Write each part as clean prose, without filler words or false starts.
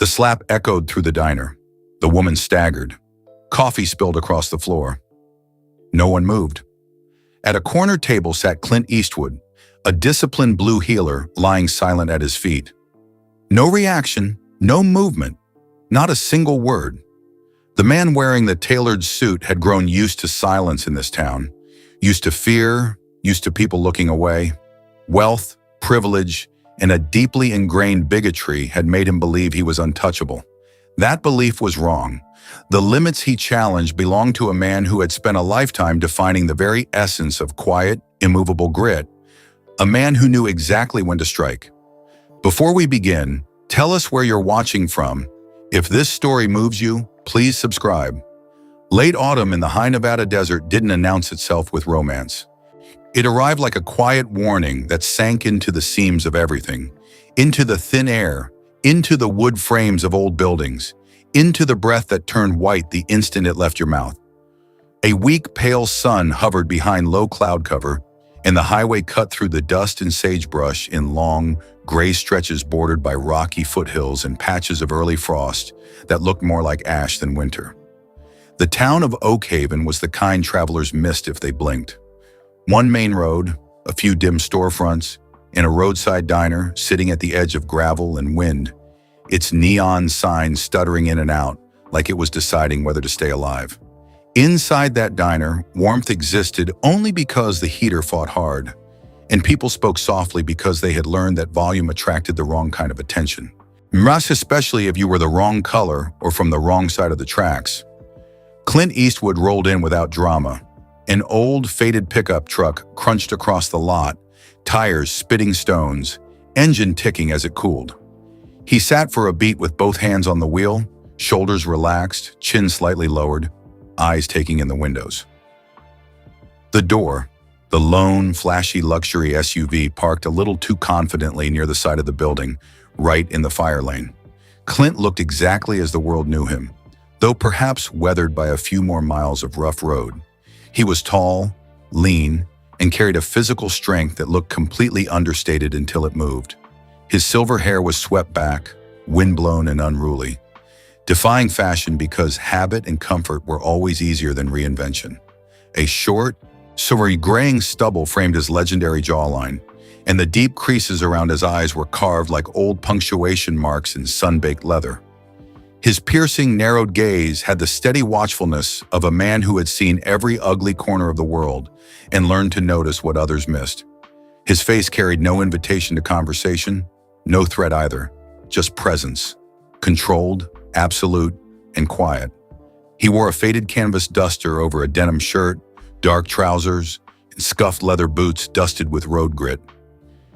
The slap echoed through the diner. The woman staggered. Coffee spilled across the floor. No one moved. At a corner table sat Clint Eastwood, a disciplined blue heeler lying silent at his feet. No reaction, no movement, not a single word. The man wearing the tailored suit had grown used to silence in this town, used to fear, used to people looking away. Wealth, privilege, and a deeply ingrained bigotry had made him believe he was untouchable. That belief was wrong. The limits he challenged belonged to a man who had spent a lifetime defining the very essence of quiet, immovable grit, a man who knew exactly when to strike. Before we begin, tell us where you're watching from. If this story moves you, please subscribe. Late autumn in the high Nevada desert didn't announce itself with romance. It arrived like a quiet warning that sank into the seams of everything, into the thin air, into the wood frames of old buildings, into the breath that turned white the instant it left your mouth. A weak, pale sun hovered behind low cloud cover, and the highway cut through the dust and sagebrush in long, gray stretches bordered by rocky foothills and patches of early frost that looked more like ash than winter. The town of Oak Haven was the kind travelers missed if they blinked. One main road, a few dim storefronts, and a roadside diner sitting at the edge of gravel and wind, its neon sign stuttering in and out like it was deciding whether to stay alive. Inside that diner, warmth existed only because the heater fought hard, and people spoke softly because they had learned that volume attracted the wrong kind of attention. Especially if you were the wrong color or from the wrong side of the tracks. Clint Eastwood rolled in without drama. An old, faded pickup truck crunched across the lot, tires spitting stones, engine ticking as it cooled. He sat for a beat with both hands on the wheel, shoulders relaxed, chin slightly lowered, eyes taking in the windows. The door, the lone, flashy luxury SUV parked a little too confidently near the side of the building, right in the fire lane. Clint looked exactly as the world knew him, though perhaps weathered by a few more miles of rough road. He was tall, lean, and carried a physical strength that looked completely understated until it moved. His silver hair was swept back, windblown and unruly, defying fashion because habit and comfort were always easier than reinvention. A short, silvery graying stubble framed his legendary jawline, and the deep creases around his eyes were carved like old punctuation marks in sun-baked leather. His piercing, narrowed gaze had the steady watchfulness of a man who had seen every ugly corner of the world and learned to notice what others missed. His face carried no invitation to conversation, no threat either, just presence, controlled, absolute, and quiet. He wore a faded canvas duster over a denim shirt, dark trousers, and scuffed leather boots dusted with road grit.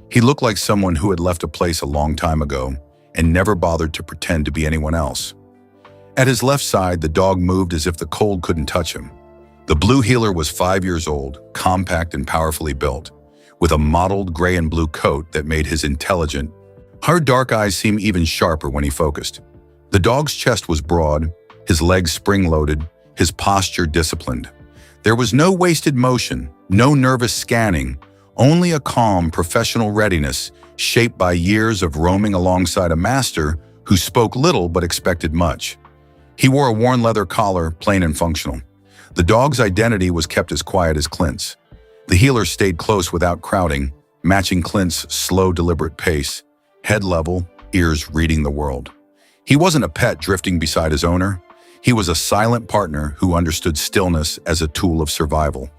He looked like someone who had left a place a long time ago and never bothered to pretend to be anyone else. At his left side, the dog moved as if the cold couldn't touch him. The blue heeler was 5 years old, compact and powerfully built, with a mottled gray and blue coat that made his intelligent, her dark eyes seem even sharper when he focused. The dog's chest was broad, his legs spring-loaded, his posture disciplined. There was no wasted motion, no nervous scanning, only a calm, professional readiness shaped by years of roaming alongside a master who spoke little but expected much. He wore a worn leather collar, plain and functional. The dog's identity was kept as quiet as Clint's. The heeler stayed close without crowding, matching Clint's slow, deliberate pace, head level, ears reading the world. He wasn't a pet drifting beside his owner. He was a silent partner who understood stillness as a tool of survival.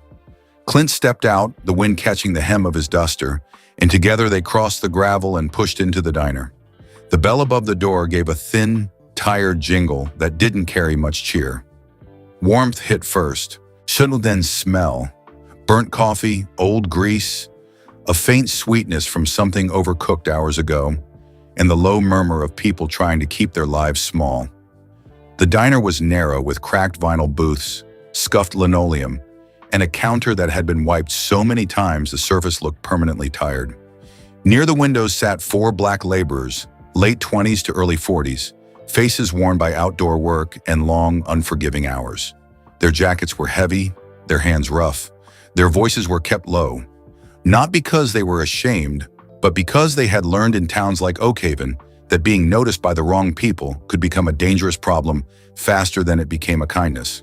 Clint stepped out, the wind catching the hem of his duster, and together they crossed the gravel and pushed into the diner. The bell above the door gave a thin, tired jingle that didn't carry much cheer. Warmth hit first, shouldn't then smell. Burnt coffee, old grease, a faint sweetness from something overcooked hours ago, and the low murmur of people trying to keep their lives small. The diner was narrow with cracked vinyl booths, scuffed linoleum, and a counter that had been wiped so many times the surface looked permanently tired. Near the windows sat 4 black laborers, late 20s to early 40s, faces worn by outdoor work and long, unforgiving hours. Their jackets were heavy, their hands rough, their voices were kept low, not because they were ashamed, but because they had learned in towns like Oak Haven that being noticed by the wrong people could become a dangerous problem faster than it became a kindness.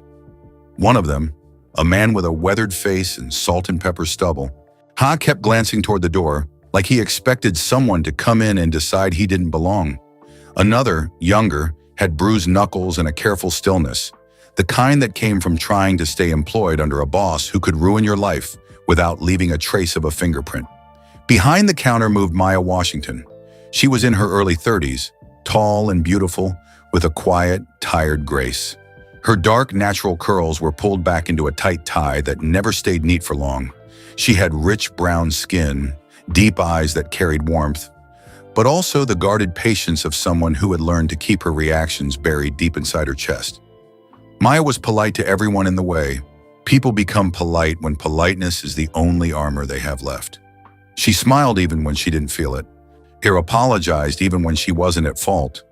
One of them, a man with a weathered face and salt and pepper stubble, kept glancing toward the door like he expected someone to come in and decide he didn't belong. Another, younger, had bruised knuckles and a careful stillness, the kind that came from trying to stay employed under a boss who could ruin your life without leaving a trace of a fingerprint. Behind the counter moved Maya Washington. She was in her early 30s, tall and beautiful, with a quiet, tired grace. Her dark, natural curls were pulled back into a tight tie that never stayed neat for long. She had rich brown skin, deep eyes that carried warmth, but also the guarded patience of someone who had learned to keep her reactions buried deep inside her chest. Maya was polite to everyone in the way. People become polite when politeness is the only armor they have left. She smiled even when she didn't feel it, apologized even when she wasn't at fault,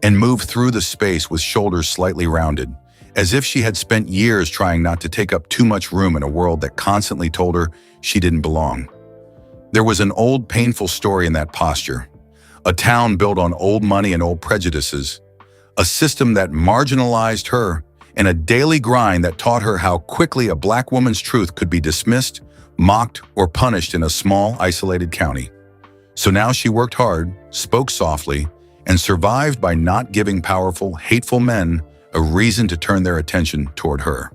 and moved through the space with shoulders slightly rounded, as if she had spent years trying not to take up too much room in a world that constantly told her she didn't belong. There was an old, painful story in that posture. A town built on old money and old prejudices, a system that marginalized her, and a daily grind that taught her how quickly a black woman's truth could be dismissed, mocked, or punished in a small, isolated county. So now she worked hard, spoke softly, and survived by not giving powerful, hateful men a reason to turn their attention toward her.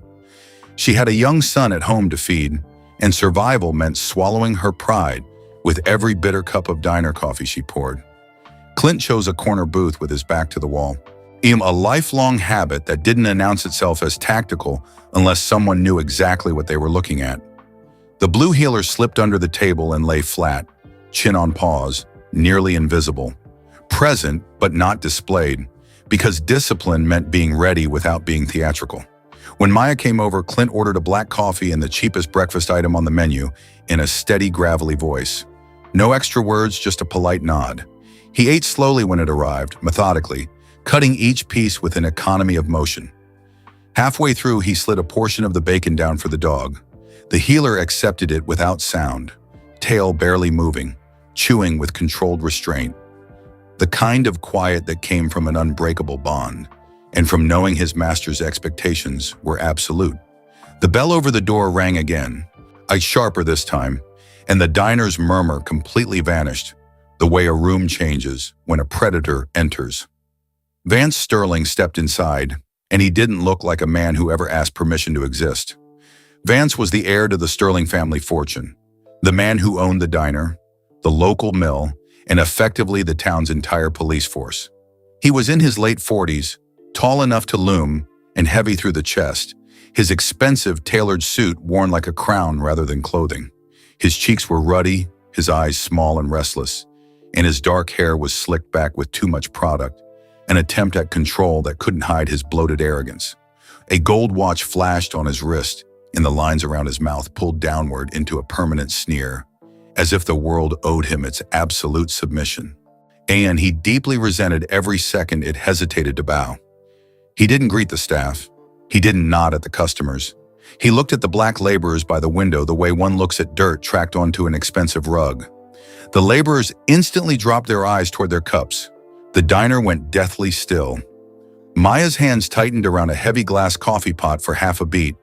She had a young son at home to feed, and survival meant swallowing her pride with every bitter cup of diner coffee she poured. Clint chose a corner booth with his back to the wall, a lifelong habit that didn't announce itself as tactical unless someone knew exactly what they were looking at. The blue heeler slipped under the table and lay flat, chin on paws, nearly invisible. Present, but not displayed, because discipline meant being ready without being theatrical. When Maya came over, Clint ordered a black coffee and the cheapest breakfast item on the menu in a steady, gravelly voice. No extra words, just a polite nod. He ate slowly when it arrived, methodically, cutting each piece with an economy of motion. Halfway through, he slid a portion of the bacon down for the dog. The heeler accepted it without sound, tail barely moving, chewing with controlled restraint. The kind of quiet that came from an unbreakable bond, and from knowing his master's expectations were absolute. The bell over the door rang again, sharper this time, and the diner's murmur completely vanished, the way a room changes when a predator enters. Vance Sterling stepped inside, and he didn't look like a man who ever asked permission to exist. Vance was the heir to the Sterling family fortune, the man who owned the diner, the local mill, and effectively the town's entire police force. He was in his late 40s, tall enough to loom, and heavy through the chest, his expensive tailored suit worn like a crown rather than clothing. His cheeks were ruddy, his eyes small and restless, and his dark hair was slicked back with too much product, an attempt at control that couldn't hide his bloated arrogance. A gold watch flashed on his wrist, and the lines around his mouth pulled downward into a permanent sneer, as if the world owed him its absolute submission. And he deeply resented every second it hesitated to bow. He didn't greet the staff. He didn't nod at the customers. He looked at the black laborers by the window the way one looks at dirt tracked onto an expensive rug. The laborers instantly dropped their eyes toward their cups. The diner went deathly still. Maya's hands tightened around a heavy glass coffee pot for half a beat.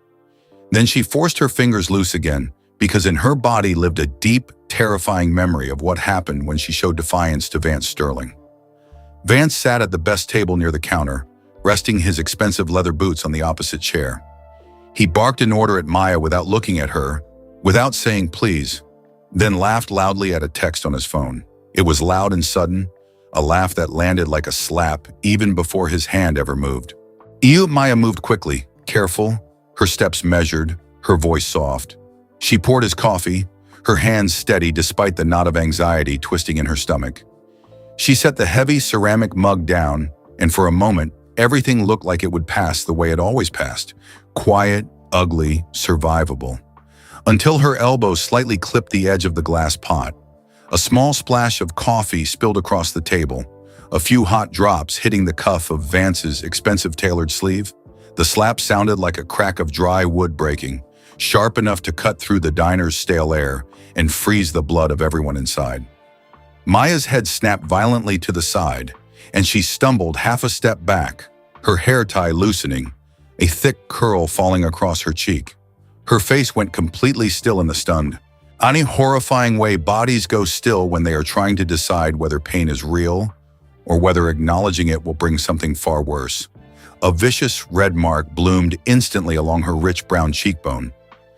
Then she forced her fingers loose again, because in her body lived a deep, terrifying memory of what happened when she showed defiance to Vance Sterling. Vance sat at the best table near the counter, resting his expensive leather boots on the opposite chair. He barked an order at Maya without looking at her, without saying please, then laughed loudly at a text on his phone. It was loud and sudden, a laugh that landed like a slap even before his hand ever moved. Maya moved quickly, careful, her steps measured, her voice soft. She poured his coffee, her hands steady despite the knot of anxiety twisting in her stomach. She set the heavy ceramic mug down, and for a moment, everything looked like it would pass the way it always passed, quiet, ugly, survivable. Until her elbow slightly clipped the edge of the glass pot. A small splash of coffee spilled across the table, a few hot drops hitting the cuff of Vance's expensive tailored sleeve. The slap sounded like a crack of dry wood breaking, sharp enough to cut through the diner's stale air and freeze the blood of everyone inside. Maya's head snapped violently to the side, and she stumbled half a step back, her hair tie loosening, a thick curl falling across her cheek. Her face went completely still in the stunned, any horrifying way bodies go still when they are trying to decide whether pain is real or whether acknowledging it will bring something far worse. A vicious red mark bloomed instantly along her rich brown cheekbone.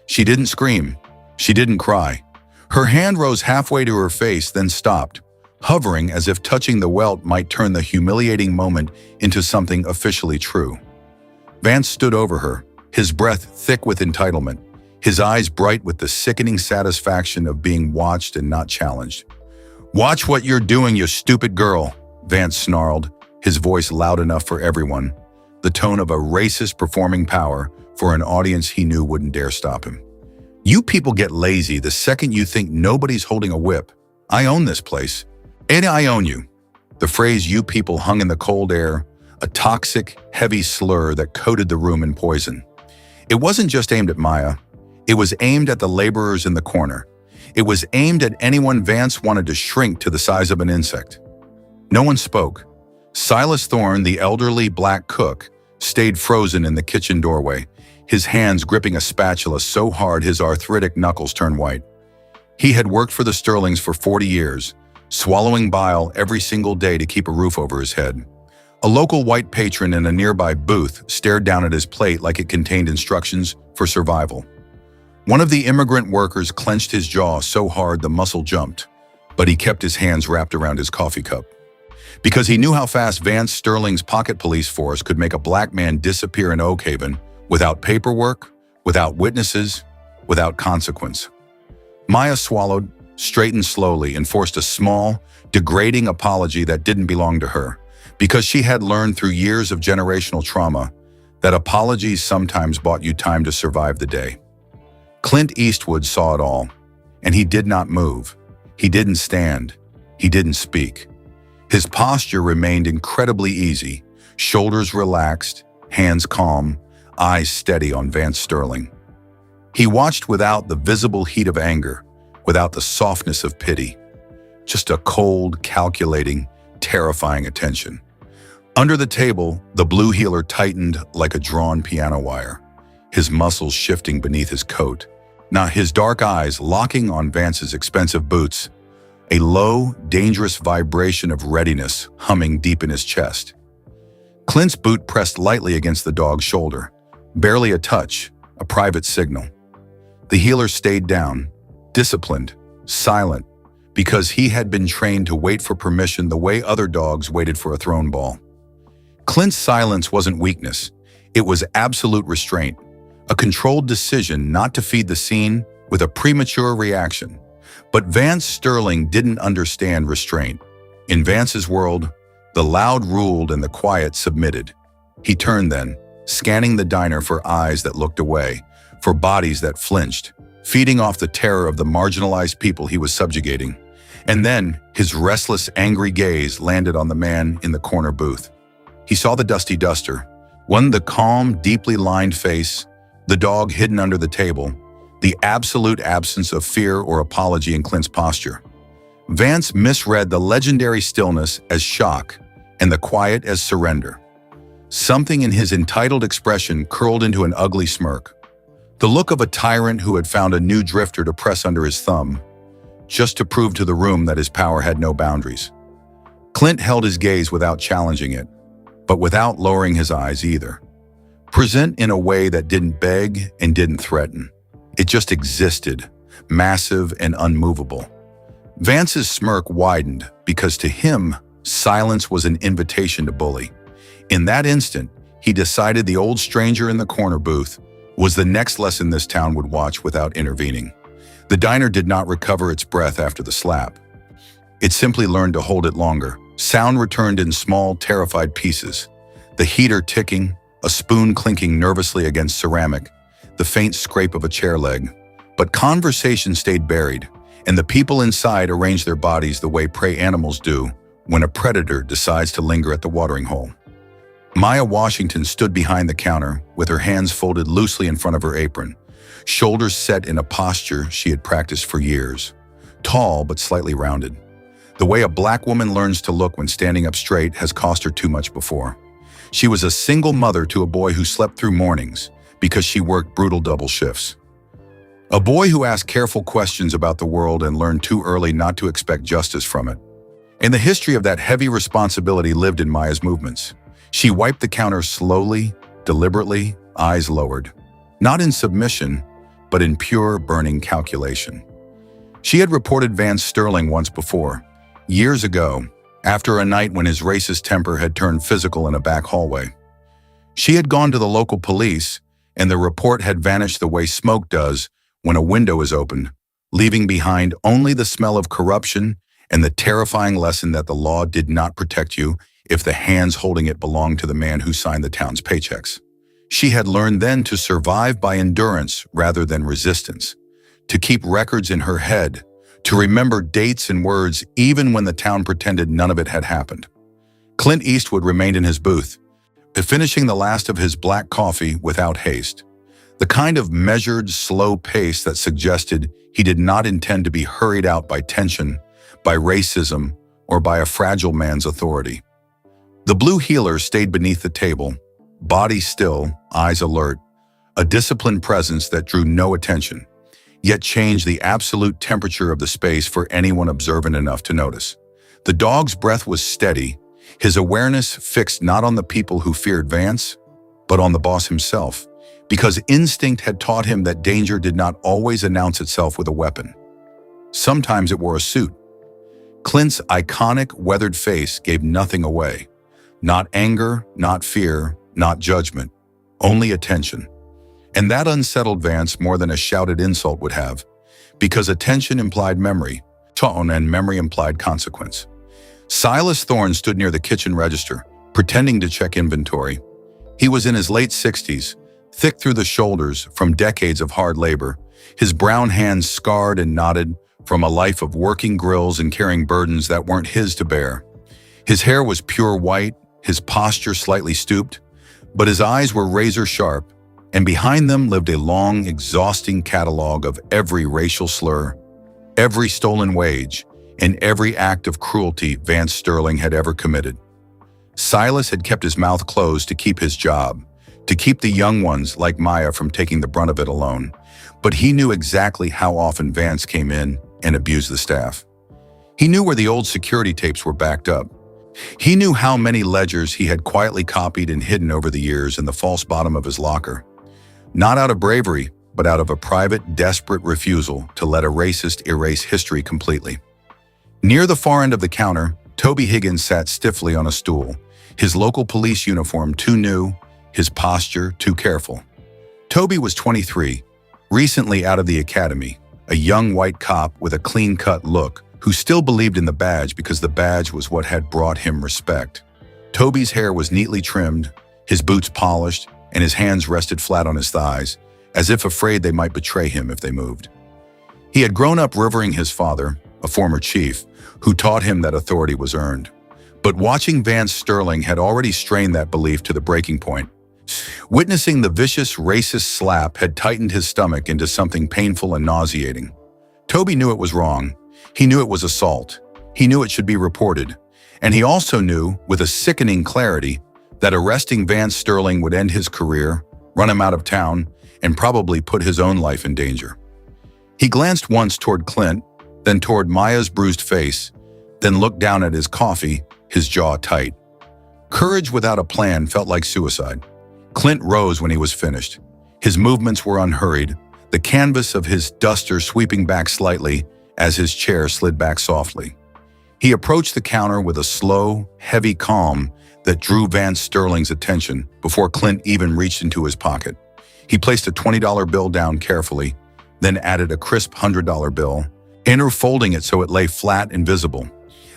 She didn't scream. She didn't cry. Her hand rose halfway to her face, then stopped, hovering as if touching the welt might turn the humiliating moment into something officially true. Vance stood over her, his breath thick with entitlement, his eyes bright with the sickening satisfaction of being watched and not challenged. "Watch what you're doing, you stupid girl," Vance snarled, his voice loud enough for everyone, the tone of a racist performing power for an audience he knew wouldn't dare stop him. "You people get lazy the second you think nobody's holding a whip. I own this place. And I own you." The phrase "you people" hung in the cold air, a toxic, heavy slur that coated the room in poison. It wasn't just aimed at Maya. It was aimed at the laborers in the corner. It was aimed at anyone Vance wanted to shrink to the size of an insect. No one spoke. Silas Thorne, the elderly black cook, stayed frozen in the kitchen doorway, his hands gripping a spatula so hard his arthritic knuckles turned white. He had worked for the Sterlings for 40 years, swallowing bile every single day to keep a roof over his head. A local white patron in a nearby booth stared down at his plate like it contained instructions for survival. One of the immigrant workers clenched his jaw so hard the muscle jumped, but he kept his hands wrapped around his coffee cup. Because he knew how fast Vance Sterling's pocket police force could make a black man disappear in Oak Haven without paperwork, without witnesses, without consequence. Maya swallowed, straightened slowly, and forced a small, degrading apology that didn't belong to her, because she had learned through years of generational trauma that apologies sometimes bought you time to survive the day. Clint Eastwood saw it all, and he did not move. He didn't stand. He didn't speak. His posture remained incredibly easy, shoulders relaxed, hands calm, eyes steady on Vance Sterling. He watched without the visible heat of anger, without the softness of pity, just a cold, calculating, terrifying attention. Under the table, the blue heeler tightened like a drawn piano wire, his muscles shifting beneath his coat. Now his dark eyes locking on Vance's expensive boots, a low, dangerous vibration of readiness humming deep in his chest. Clint's boot pressed lightly against the dog's shoulder, barely a touch, a private signal. The heeler stayed down, disciplined, silent, because he had been trained to wait for permission the way other dogs waited for a thrown ball. Clint's silence wasn't weakness, it was absolute restraint, a controlled decision not to feed the scene with a premature reaction. But Vance Sterling didn't understand restraint. In Vance's world, the loud ruled and the quiet submitted. He turned then, scanning the diner for eyes that looked away, for bodies that flinched, feeding off the terror of the marginalized people he was subjugating. And then, his restless, angry gaze landed on the man in the corner booth. He saw the dusty duster, the calm, deeply lined face, the dog hidden under the table, the absolute absence of fear or apology in Clint's posture. Vance misread the legendary stillness as shock and the quiet as surrender. Something in his entitled expression curled into an ugly smirk, the look of a tyrant who had found a new drifter to press under his thumb, just to prove to the room that his power had no boundaries. Clint held his gaze without challenging it, but without lowering his eyes either. Present in a way that didn't beg and didn't threaten. It just existed, massive and unmovable. Vance's smirk widened because to him, silence was an invitation to bully. In that instant, he decided the old stranger in the corner booth was the next lesson this town would watch without intervening. The diner did not recover its breath after the slap. It simply learned to hold it longer. Sound returned in small, terrified pieces. The heater ticking, a spoon clinking nervously against ceramic, the faint scrape of a chair leg. But conversation stayed buried, and the people inside arranged their bodies the way prey animals do when a predator decides to linger at the watering hole. Maya Washington stood behind the counter with her hands folded loosely in front of her apron, shoulders set in a posture she had practiced for years, tall but slightly rounded. The way a black woman learns to look when standing up straight has cost her too much before. She was a single mother to a boy who slept through mornings because she worked brutal double shifts. A boy who asked careful questions about the world and learned too early not to expect justice from it. And the history of that heavy responsibility lived in Maya's movements. She wiped the counter slowly, deliberately, eyes lowered. Not in submission, but in pure, burning calculation. She had reported Vance Sterling once before, years ago, after a night when his racist temper had turned physical in a back hallway. She had gone to the local police, and the report had vanished the way smoke does when a window is opened, leaving behind only the smell of corruption and the terrifying lesson that the law did not protect you if the hands holding it belonged to the man who signed the town's paychecks. She had learned then to survive by endurance rather than resistance, to keep records in her head, to remember dates and words even when the town pretended none of it had happened. Clint Eastwood remained in his booth, finishing the last of his black coffee without haste, the kind of measured, slow pace that suggested he did not intend to be hurried out by tension, by racism, or by a fragile man's authority. The blue healer stayed beneath the table, body still, eyes alert, a disciplined presence that drew no attention, yet changed the absolute temperature of the space for anyone observant enough to notice. The dog's breath was steady, his awareness fixed not on the people who feared Vance, but on the boss himself, because instinct had taught him that danger did not always announce itself with a weapon. Sometimes it wore a suit. Clint's iconic, weathered face gave nothing away. Not anger, not fear, not judgment, only attention. And that unsettled Vance more than a shouted insult would have, because attention implied memory, tone, and memory implied consequence. Silas Thorne stood near the kitchen register, pretending to check inventory. He was in his late 60s, thick through the shoulders from decades of hard labor, his brown hands scarred and knotted from a life of working grills and carrying burdens that weren't his to bear. His hair was pure white, his posture slightly stooped, but his eyes were razor sharp, and behind them lived a long, exhausting catalog of every racial slur, every stolen wage, and every act of cruelty Vance Sterling had ever committed. Silas had kept his mouth closed to keep his job, to keep the young ones like Maya from taking the brunt of it alone, but he knew exactly how often Vance came in and abused the staff. He knew where the old security tapes were backed up. He knew how many ledgers he had quietly copied and hidden over the years in the false bottom of his locker. Not out of bravery, but out of a private, desperate refusal to let a racist erase history completely. Near the far end of the counter, Toby Higgins sat stiffly on a stool, his local police uniform too new, his posture too careful. Toby was 23, recently out of the academy, a young white cop with a clean-cut look who still believed in the badge because the badge was what had brought him respect. Toby's hair was neatly trimmed, his boots polished, and his hands rested flat on his thighs, as if afraid they might betray him if they moved. He had grown up revering his father, a former chief, who taught him that authority was earned. But watching Vance Sterling had already strained that belief to the breaking point. Witnessing the vicious, racist slap had tightened his stomach into something painful and nauseating. Toby knew it was wrong. He knew it was assault. He knew it should be reported. And he also knew, with a sickening clarity, that arresting Vance Sterling would end his career, run him out of town, and probably put his own life in danger. He glanced once toward Clint, then toward Maya's bruised face, then looked down at his coffee, his jaw tight. Courage without a plan felt like suicide. Clint rose when he was finished. His movements were unhurried, the canvas of his duster sweeping back slightly as his chair slid back softly. He approached the counter with a slow, heavy calm that drew Vance Sterling's attention before Clint even reached into his pocket. He placed a $20 bill down carefully, then added a crisp $100 bill, interfolding it so it lay flat and visible.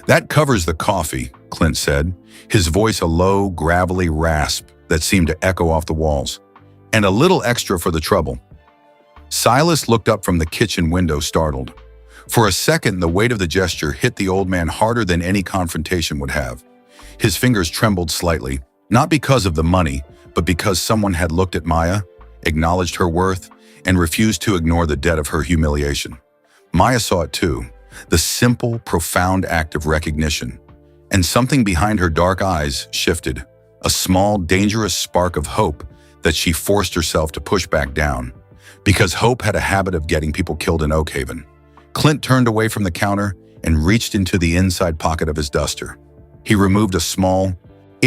"That covers the coffee," Clint said, his voice a low, gravelly rasp that seemed to echo off the walls. "And a little extra for the trouble." Silas looked up from the kitchen window, startled. For a second, the weight of the gesture hit the old man harder than any confrontation would have. His fingers trembled slightly, not because of the money, but because someone had looked at Maya, acknowledged her worth, and refused to ignore the debt of her humiliation. Maya saw it too, The simple, profound act of recognition. And something behind her dark eyes shifted, a small, dangerous spark of hope that she forced herself to push back down. Because hope had a habit of getting people killed in Oak Haven. Clint turned away from the counter and reached into the inside pocket of his duster. He removed a small,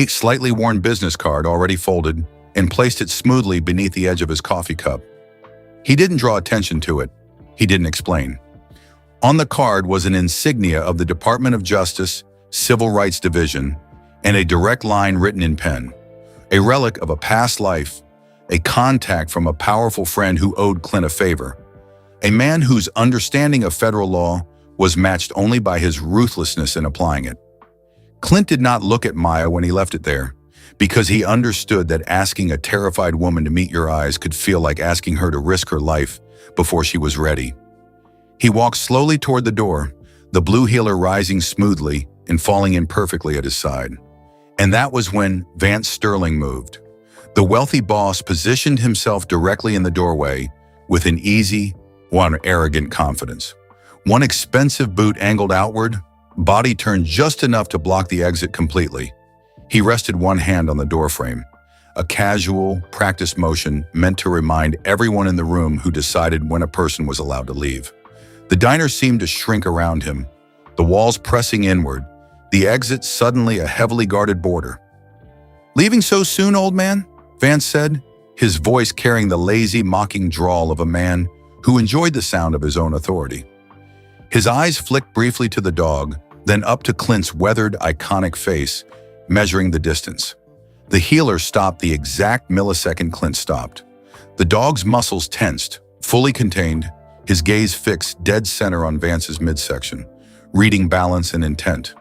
slightly worn business card already folded and placed it smoothly beneath the edge of his coffee cup. He didn't draw attention to it. He didn't explain. On the card was an insignia of the Department of Justice, Civil Rights Division, and a direct line written in pen. A relic of a past life, a contact from a powerful friend who owed Clint a favor. A man whose understanding of federal law was matched only by his ruthlessness in applying it. Clint did not look at Maya when he left it there, because he understood that asking a terrified woman to meet your eyes could feel like asking her to risk her life before she was ready. He walked slowly toward the door, the blue heeler rising smoothly and falling in perfectly at his side. And that was when Vance Sterling moved. The wealthy boss positioned himself directly in the doorway with an easy, one arrogant confidence. One expensive boot angled outward, body turned just enough to block the exit completely. He rested one hand on the doorframe, a casual, practiced motion meant to remind everyone in the room who decided when a person was allowed to leave. The diner seemed to shrink around him, the walls pressing inward, the exit suddenly a heavily guarded border. "Leaving so soon, old man?" Vance said, his voice carrying the lazy, mocking drawl of a man who enjoyed the sound of his own authority. His eyes flicked briefly to the dog, then up to Clint's weathered, iconic face, measuring the distance. The healer stopped the exact millisecond Clint stopped. The dog's muscles tensed, fully contained, his gaze fixed dead center on Vance's midsection, reading balance and intent.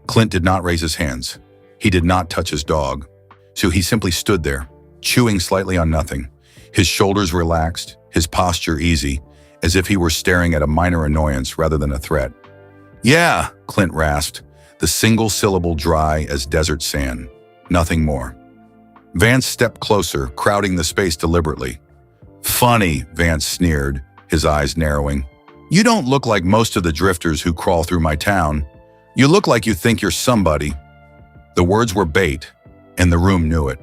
Clint did not raise his hands. He did not touch his dog. So he simply stood there, chewing slightly on nothing, his shoulders relaxed, his posture easy, as if he were staring at a minor annoyance rather than a threat. "Yeah," Clint rasped, the single syllable dry as desert sand. Nothing more. Vance stepped closer, crowding the space deliberately. "Funny," Vance sneered, his eyes narrowing. "You don't look like most of the drifters who crawl through my town. You look like you think you're somebody." The words were bait, and the room knew it.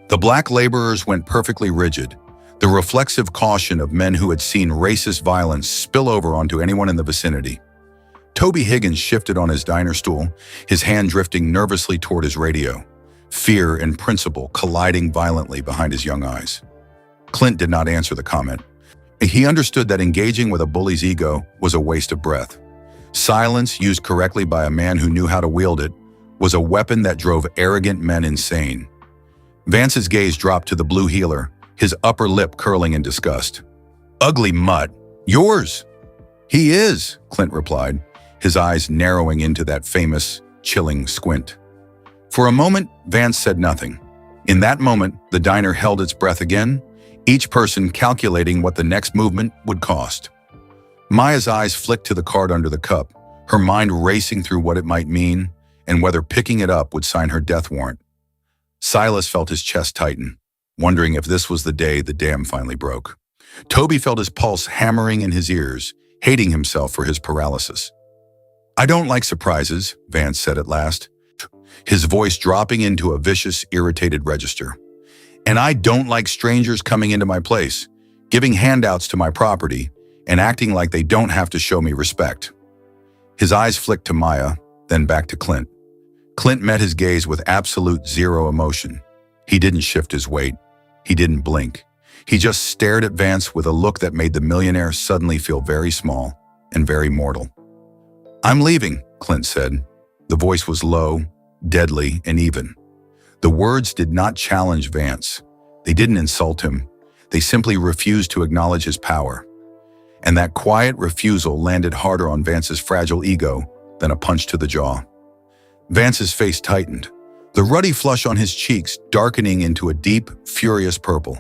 The black laborers went perfectly rigid, the reflexive caution of men who had seen racist violence spill over onto anyone in the vicinity. Toby Higgins shifted on his diner stool, his hand drifting nervously toward his radio, fear and principle colliding violently behind his young eyes. Clint did not answer the comment. He understood that engaging with a bully's ego was a waste of breath. Silence, used correctly by a man who knew how to wield it, was a weapon that drove arrogant men insane. Vance's gaze dropped to the blue heeler, his upper lip curling in disgust. "Ugly mutt. Yours." "He is," Clint replied, his eyes narrowing into that famous, chilling squint. For a moment, Vance said nothing. In that moment, the diner held its breath again, each person calculating what the next movement would cost. Maya's eyes flicked to the card under the cup, her mind racing through what it might mean and whether picking it up would sign her death warrant. Silas felt his chest tighten, wondering if this was the day the dam finally broke. Toby felt his pulse hammering in his ears, hating himself for his paralysis. "I don't like surprises," Vance said at last, his voice dropping into a vicious, irritated register. "And I don't like strangers coming into my place, giving handouts to my property, and acting like they don't have to show me respect." His eyes flicked to Maya, then back to Clint. Clint met his gaze with absolute zero emotion. He didn't shift his weight. He didn't blink. He just stared at Vance with a look that made the millionaire suddenly feel very small and very mortal. "I'm leaving," Clint said. The voice was low, deadly, and even. The words did not challenge Vance. They didn't insult him. They simply refused to acknowledge his power. And that quiet refusal landed harder on Vance's fragile ego than a punch to the jaw. Vance's face tightened, the ruddy flush on his cheeks darkening into a deep, furious purple.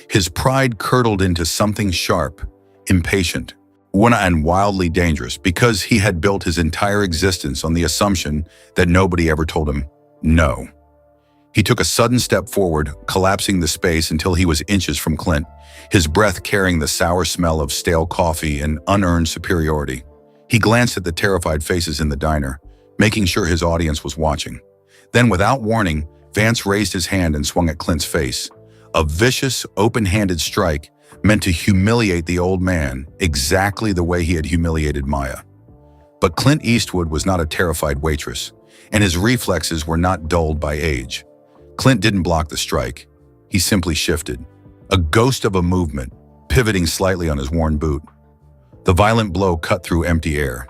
His pride curdled into something sharp, impatient, and wildly dangerous because he had built his entire existence on the assumption that nobody ever told him no. He took a sudden step forward, collapsing the space until he was inches from Clint, his breath carrying the sour smell of stale coffee and unearned superiority. He glanced at the terrified faces in the diner, making sure his audience was watching. Then, without warning, Vance raised his hand and swung at Clint's face. A vicious, open-handed strike meant to humiliate the old man exactly the way he had humiliated Maya. But Clint Eastwood was not a terrified waitress, and his reflexes were not dulled by age. Clint didn't block the strike. He simply shifted, a ghost of a movement, pivoting slightly on his worn boot. The violent blow cut through empty air.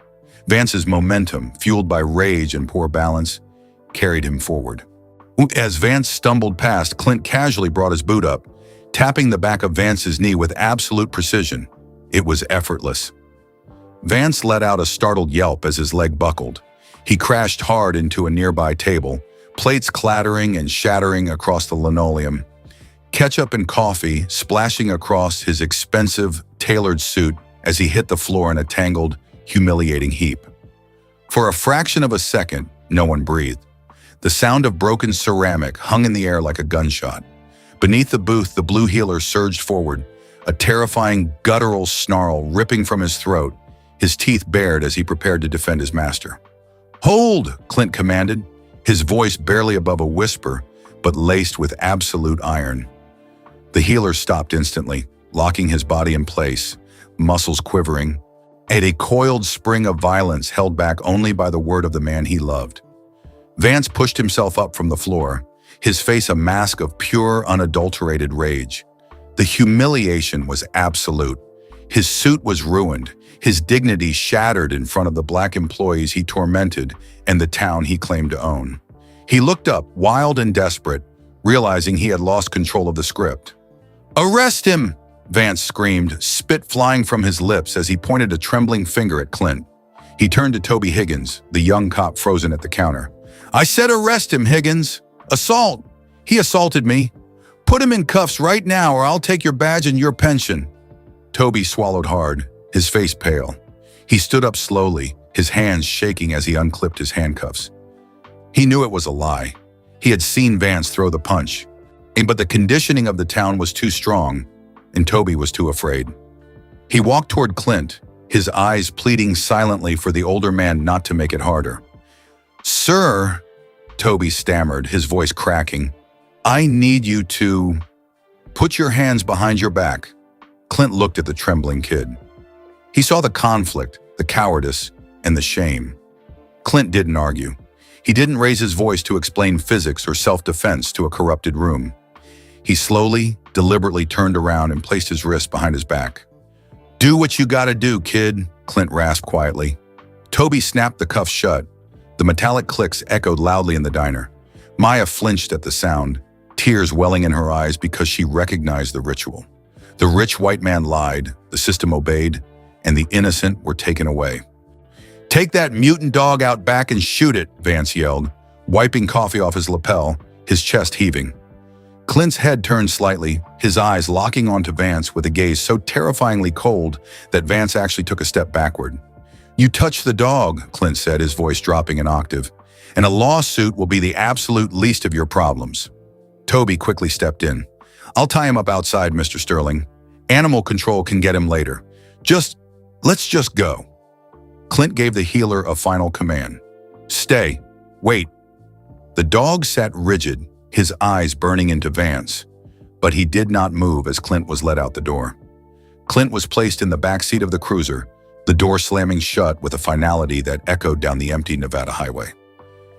Vance's momentum, fueled by rage and poor balance, carried him forward. As Vance stumbled past, Clint casually brought his boot up, tapping the back of Vance's knee with absolute precision. It was effortless. Vance let out a startled yelp as his leg buckled. He crashed hard into a nearby table, plates clattering and shattering across the linoleum, ketchup and coffee splashing across his expensive, tailored suit as he hit the floor in a tangled, humiliating heap. For a fraction of a second, no one breathed. The sound of broken ceramic hung in the air like a gunshot. Beneath the booth, the blue heeler surged forward, a terrifying, guttural snarl ripping from his throat, his teeth bared as he prepared to defend his master. "Hold!" Clint commanded, his voice barely above a whisper, but laced with absolute iron. The heeler stopped instantly, locking his body in place, muscles quivering, at a coiled spring of violence held back only by the word of the man he loved. Vance pushed himself up from the floor, his face a mask of pure, unadulterated rage. The humiliation was absolute. His suit was ruined, his dignity shattered in front of the black employees he tormented and the town he claimed to own. He looked up, wild and desperate, realizing he had lost control of the script. "Arrest him!" Vance screamed, spit flying from his lips as he pointed a trembling finger at Clint. He turned to Toby Higgins, the young cop frozen at the counter. "I said arrest him, Higgins! Assault! He assaulted me! Put him in cuffs right now or I'll take your badge and your pension!" Toby swallowed hard, his face pale. He stood up slowly, his hands shaking as he unclipped his handcuffs. He knew it was a lie. He had seen Vance throw the punch. But the conditioning of the town was too strong, and Toby was too afraid. He walked toward Clint, his eyes pleading silently for the older man not to make it harder. "Sir," Toby stammered, his voice cracking, "I need you to put your hands behind your back." Clint looked at the trembling kid. He saw the conflict, the cowardice, and the shame. Clint didn't argue. He didn't raise his voice to explain physics or self-defense to a corrupted room. He slowly, deliberately turned around and placed his wrist behind his back. "Do what you gotta do, kid," Clint rasped quietly. Toby snapped the cuffs shut. The metallic clicks echoed loudly in the diner. Maya flinched at the sound, tears welling in her eyes because she recognized the ritual. The rich white man lied, the system obeyed, and the innocent were taken away. "Take that mutant dog out back and shoot it," Vance yelled, wiping coffee off his lapel, his chest heaving. Clint's head turned slightly, his eyes locking onto Vance with a gaze so terrifyingly cold that Vance actually took a step backward. "You touched the dog," Clint said, his voice dropping an octave, "and a lawsuit will be the absolute least of your problems." Toby quickly stepped in. "I'll tie him up outside, Mr. Sterling. Animal control can get him later. Let's just go." Clint gave the healer a final command. "Stay. Wait." The dog sat rigid, his eyes burning into Vance, but he did not move as Clint was led out the door. Clint was placed in the back seat of the cruiser, the door slamming shut with a finality that echoed down the empty Nevada highway.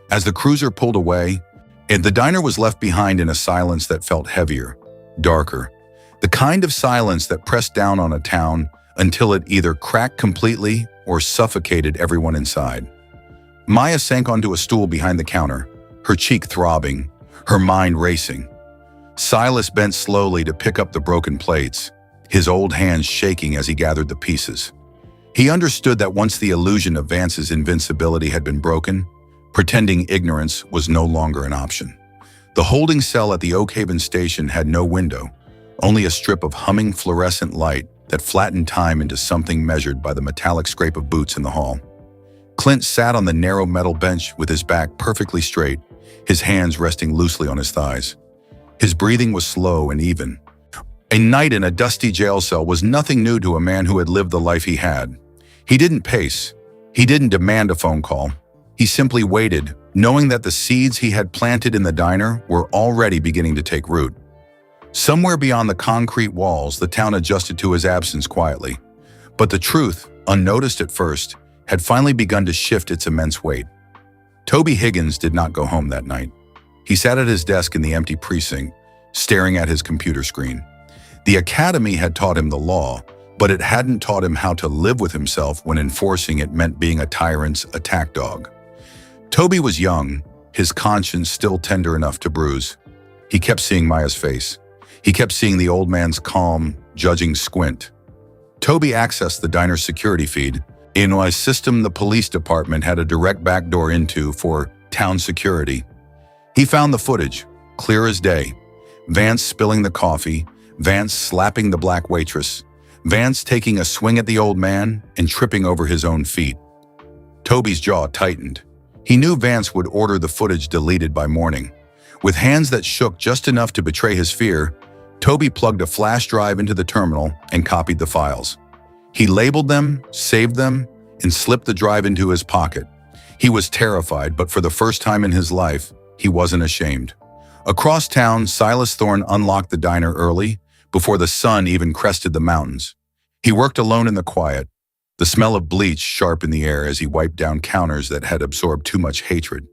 As the cruiser pulled away, and the diner was left behind in a silence that felt heavier, darker, the kind of silence that pressed down on a town until it either cracked completely or suffocated everyone inside. Maya sank onto a stool behind the counter, her cheek throbbing, her mind racing. Silas bent slowly to pick up the broken plates, his old hands shaking as he gathered the pieces. He understood that once the illusion of Vance's invincibility had been broken, pretending ignorance was no longer an option. The holding cell at the Oak Haven station had no window, only a strip of humming fluorescent light that flattened time into something measured by the metallic scrape of boots in the hall. Clint sat on the narrow metal bench with his back perfectly straight, his hands resting loosely on his thighs. His breathing was slow and even. A night in a dusty jail cell was nothing new to a man who had lived the life he had. He didn't pace. He didn't demand a phone call. He simply waited, knowing that the seeds he had planted in the diner were already beginning to take root. Somewhere beyond the concrete walls, the town adjusted to his absence quietly. But the truth, unnoticed at first, had finally begun to shift its immense weight. Toby Higgins did not go home that night. He sat at his desk in the empty precinct, staring at his computer screen. The academy had taught him the law, but it hadn't taught him how to live with himself when enforcing it meant being a tyrant's attack dog. Toby was young, his conscience still tender enough to bruise. He kept seeing Maya's face. He kept seeing the old man's calm, judging squint. Toby accessed the diner's security feed, in a system the police department had a direct backdoor into for town security. He found the footage, clear as day. Vance spilling the coffee, Vance slapping the black waitress, Vance taking a swing at the old man and tripping over his own feet. Toby's jaw tightened. He knew Vance would order the footage deleted by morning. With hands that shook just enough to betray his fear, Toby plugged a flash drive into the terminal and copied the files. He labeled them, saved them, and slipped the drive into his pocket. He was terrified, but for the first time in his life, he wasn't ashamed. Across town, Silas Thorne unlocked the diner early, before the sun even crested the mountains. He worked alone in the quiet, the smell of bleach sharp in the air as he wiped down counters that had absorbed too much hatred.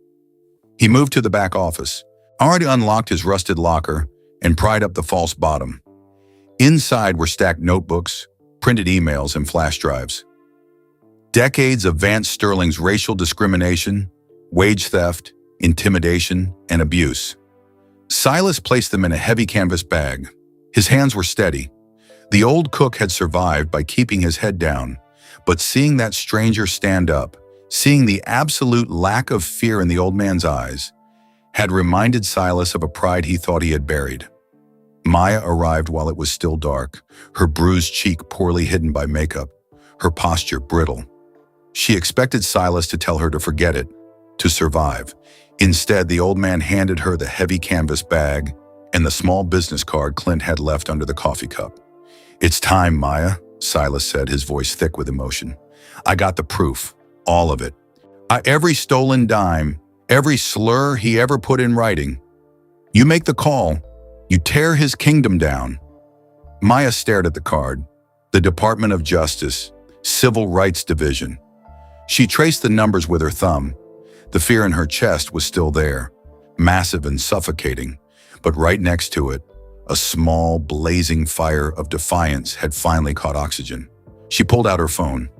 He moved to the back office, already unlocked his rusted locker, and pried up the false bottom. Inside were stacked notebooks, printed emails, and flash drives. Decades of Vance Sterling's racial discrimination, wage theft, intimidation, and abuse. Silas placed them in a heavy canvas bag. His hands were steady. The old cook had survived by keeping his head down, but seeing that stranger stand up, seeing the absolute lack of fear in the old man's eyes, had reminded Silas of a pride he thought he had buried. Maya arrived while it was still dark, her bruised cheek poorly hidden by makeup, her posture brittle. She expected Silas to tell her to forget it, to survive. Instead, the old man handed her the heavy canvas bag and the small business card Clint had left under the coffee cup. "It's time, Maya," Silas said, his voice thick with emotion. "I got the proof, all of it. Every stolen dime, every slur he ever put in writing. You make the call. You tear his kingdom down." Maya stared at the card. The Department of Justice, Civil Rights Division. She traced the numbers with her thumb. The fear in her chest was still there, massive and suffocating, but right next to it, a small, blazing fire of defiance had finally caught oxygen. She pulled out her phone.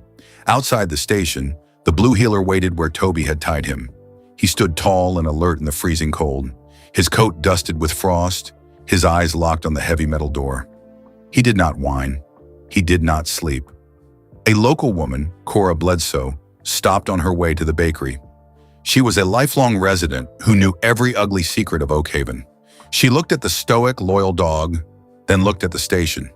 Outside the station, the blue heeler waited where Toby had tied him. He stood tall and alert in the freezing cold, his coat dusted with frost, his eyes locked on the heavy metal door. He did not whine. He did not sleep. A local woman, Cora Bledsoe, stopped on her way to the bakery. She was a lifelong resident who knew every ugly secret of Oak Haven. She looked at the stoic, loyal dog, then looked at the station.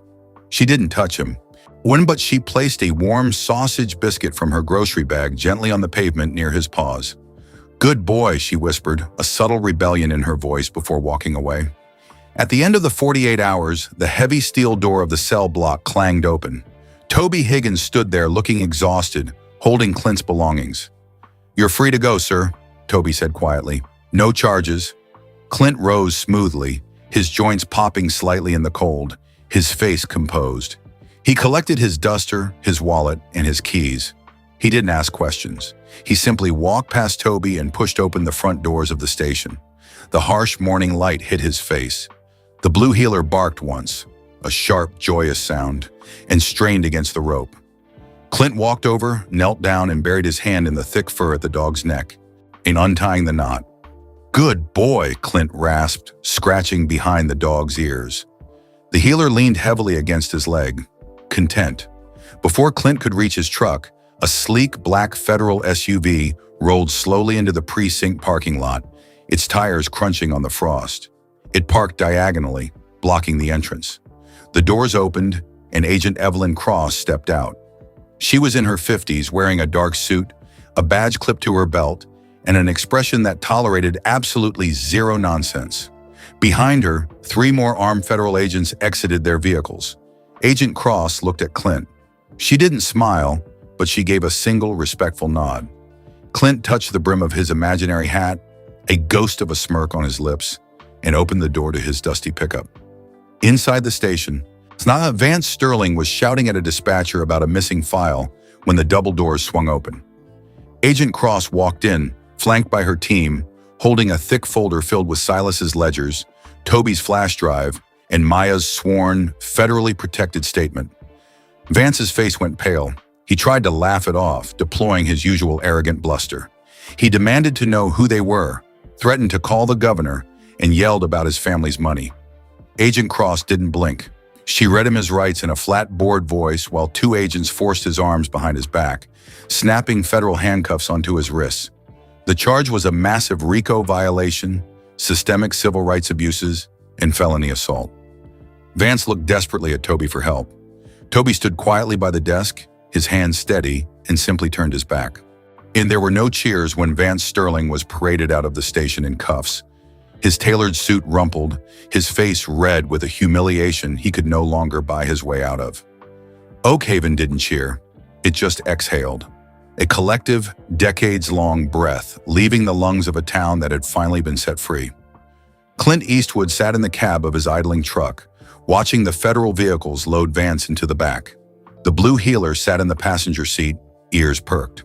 She didn't touch him. But she placed a warm sausage biscuit from her grocery bag gently on the pavement near his paws. "Good boy," she whispered, a subtle rebellion in her voice before walking away. At the end of the 48 hours, the heavy steel door of the cell block clanged open. Toby Higgins stood there looking exhausted, holding Clint's belongings. "You're free to go, sir," Toby said quietly. "No charges." Clint rose smoothly, his joints popping slightly in the cold, his face composed. He collected his duster, his wallet, and his keys. He didn't ask questions. He simply walked past Toby and pushed open the front doors of the station. The harsh morning light hit his face. The blue heeler barked once, a sharp, joyous sound, and strained against the rope. Clint walked over, knelt down, and buried his hand in the thick fur at the dog's neck, and untying the knot. "Good boy," Clint rasped, scratching behind the dog's ears. The heeler leaned heavily against his leg, content. Before Clint could reach his truck, a sleek black Federal SUV rolled slowly into the precinct parking lot, its tires crunching on the frost. It parked diagonally, blocking the entrance. The doors opened, and Agent Evelyn Cross stepped out. She was in her 50s, wearing a dark suit, a badge clipped to her belt, and an expression that tolerated absolutely zero nonsense. Behind her, 3 more armed federal agents exited their vehicles. Agent Cross looked at Clint. She didn't smile, but she gave a single respectful nod. Clint touched the brim of his imaginary hat, a ghost of a smirk on his lips, and opened the door to his dusty pickup. Inside the station, Vance Sterling was shouting at a dispatcher about a missing file when the double doors swung open. Agent Cross walked in, flanked by her team, holding a thick folder filled with Silas's ledgers, Toby's flash drive, and Maya's sworn, federally protected statement. Vance's face went pale. He tried to laugh it off, deploying his usual arrogant bluster. He demanded to know who they were, threatened to call the governor, and yelled about his family's money. Agent Cross didn't blink. She read him his rights in a flat, bored voice while two agents forced his arms behind his back, snapping federal handcuffs onto his wrists. The charge was a massive RICO violation, systemic civil rights abuses, and felony assault. Vance looked desperately at Toby for help. Toby stood quietly by the desk, his hands steady, and simply turned his back. And there were no cheers when Vance Sterling was paraded out of the station in cuffs. His tailored suit rumpled, his face red with a humiliation he could no longer buy his way out of. Oakhaven didn't cheer. It just exhaled. A collective, decades-long breath, leaving the lungs of a town that had finally been set free. Clint Eastwood sat in the cab of his idling truck, watching the federal vehicles load Vance into the back. The blue heeler sat in the passenger seat, ears perked.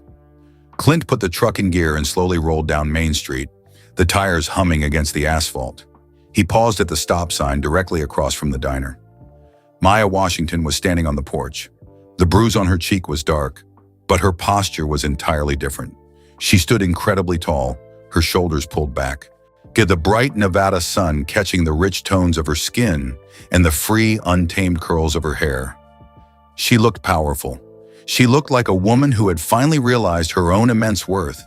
Clint put the truck in gear and slowly rolled down Main Street, the tires humming against the asphalt. He paused at the stop sign directly across from the diner. Maya Washington was standing on the porch. The bruise on her cheek was dark, but her posture was entirely different. She stood incredibly tall, her shoulders pulled back, the bright Nevada sun catching the rich tones of her skin and the free, untamed curls of her hair. She looked powerful. She looked like a woman who had finally realized her own immense worth.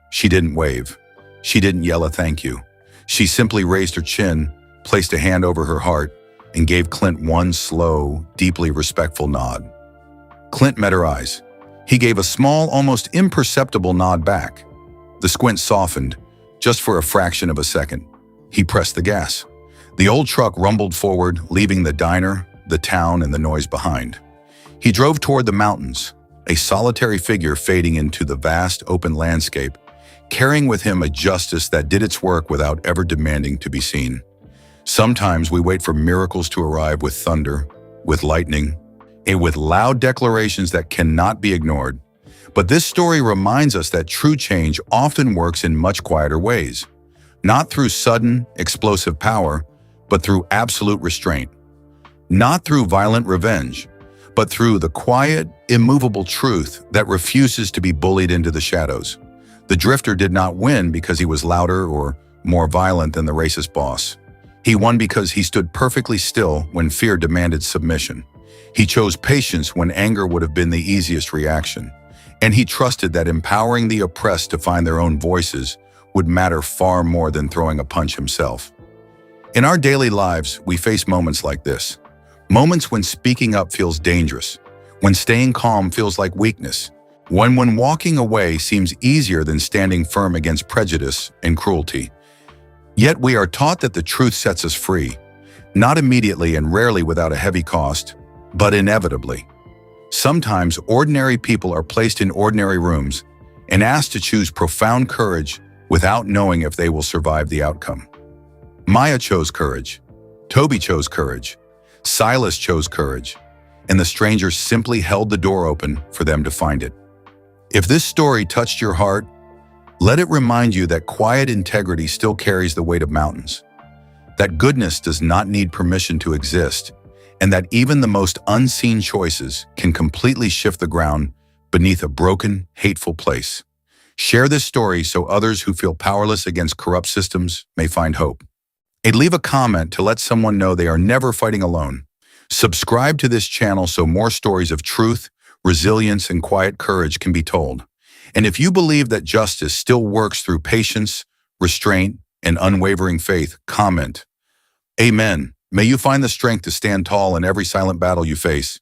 She didn't wave. She didn't yell a thank you. She simply raised her chin, placed a hand over her heart, and gave Clint one slow, deeply respectful nod. Clint met her eyes. He gave a small, almost imperceptible nod back. The squint softened, just for a fraction of a second. He pressed the gas. The old truck rumbled forward, leaving the diner, the town, and the noise behind. He drove toward the mountains, a solitary figure fading into the vast, open landscape, carrying with him a justice that did its work without ever demanding to be seen. Sometimes we wait for miracles to arrive with thunder, with lightning, and with loud declarations that cannot be ignored. But this story reminds us that true change often works in much quieter ways, not through sudden, explosive power, but through absolute restraint. Not through violent revenge, but through the quiet, immovable truth that refuses to be bullied into the shadows. The drifter did not win because he was louder or more violent than the racist boss. He won because he stood perfectly still when fear demanded submission. He chose patience when anger would have been the easiest reaction. And he trusted that empowering the oppressed to find their own voices would matter far more than throwing a punch himself. In our daily lives, we face moments like this. Moments when speaking up feels dangerous, when staying calm feels like weakness, when walking away seems easier than standing firm against prejudice and cruelty. Yet we are taught that the truth sets us free, not immediately and rarely without a heavy cost, but inevitably. Sometimes ordinary people are placed in ordinary rooms and asked to choose profound courage without knowing if they will survive the outcome. Maya chose courage. Toby chose courage. Silas chose courage. And the stranger simply held the door open for them to find it. If this story touched your heart, let it remind you that quiet integrity still carries the weight of mountains, that goodness does not need permission to exist, and that even the most unseen choices can completely shift the ground beneath a broken, hateful place. Share this story so others who feel powerless against corrupt systems may find hope. And leave a comment to let someone know they are never fighting alone. Subscribe to this channel so more stories of truth, resilience, and quiet courage can be told. And if you believe that justice still works through patience, restraint, and unwavering faith, comment. Amen. May you find the strength to stand tall in every silent battle you face.